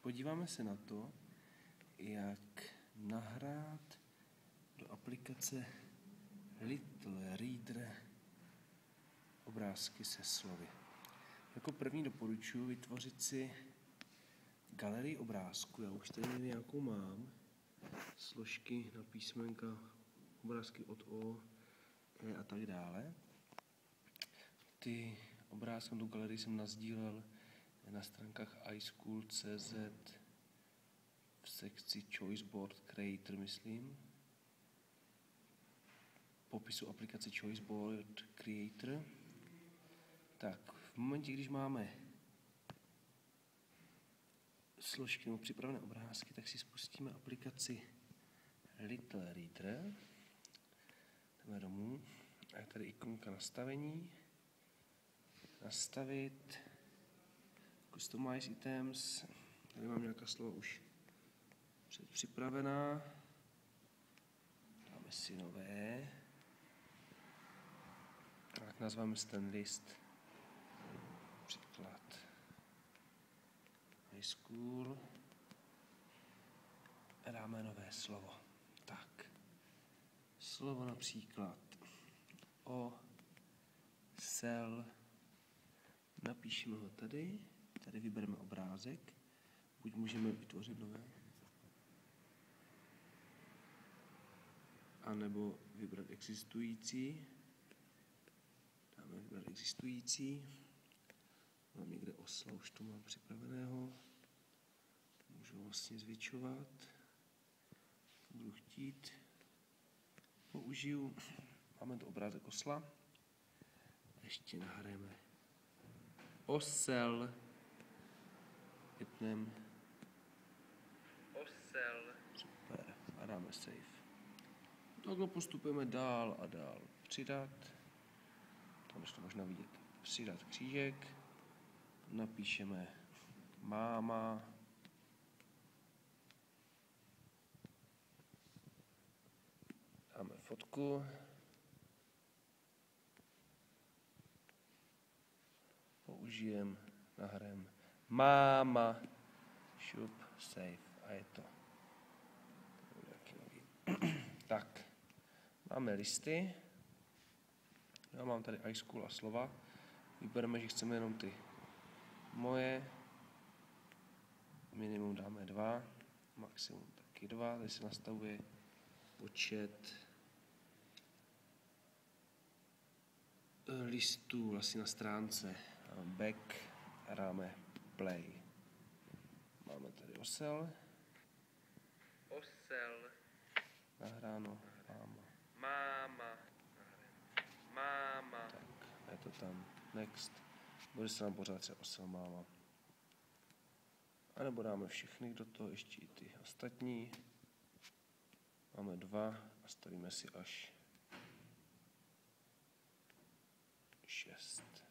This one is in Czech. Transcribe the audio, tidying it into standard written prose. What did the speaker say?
Podíváme se na to, jak nahrát do aplikace Little Reader obrázky se slovy. Jako první doporučuji vytvořit si galerii obrázků. Já už tady nějakou mám. Složky na písmenka, obrázky od O, E a tak dále. Ty obrázky do galerii jsem nasdílel na stránkách iSchool.cz v sekci Choiceboard Creator, myslím. Popisu aplikace Choiceboard Creator. Tak, v momentě, když máme složky nebo připravené obrázky, tak si spustíme aplikaci Little Reader. Jdeme domů. A je tady ikonka nastavení. Nastavit. Customize items. Tady mám nějaká slova už předpřipravená. Dáme si nové. Tak nazveme ten list. Příklad. iSchool. A dáme nové slovo. Tak. Slovo například o sel. Napíšeme ho tady. Tady vybereme obrázek. Buď můžeme vytvořit nové, anebo vybrat existující. Dáme vybrat existující. Mám někde osla, už to mám připraveného. Můžu vlastně zvětšovat. Budu chtít. Použiju. Máme tu obrázek osla. Ještě nahrajeme osel. Vypneme osel. Super. A dáme save. Takhle postupujeme dál a dál. Přidat. Tam to možná vidět. Přidat křížek. Napíšeme máma. Dáme fotku. Použijeme, nahrajeme máma, šup, save a je to. Tak, máme listy. Já mám tady iSchool a slova. Vybereme, že chceme jenom ty moje. Minimum dáme 2, maximum taky 2. Tady se nastavuje počet listů vlastně na stránce. Back a dáme play. Máme tady osel. Osel. Nahráno. Máma. Máma. Tak, je to tam. Next. Bude se nám pořád třeba osel máma. A nebo dáme všechny do toho, ještě i ty ostatní. Máme 2 a stavíme si až 6.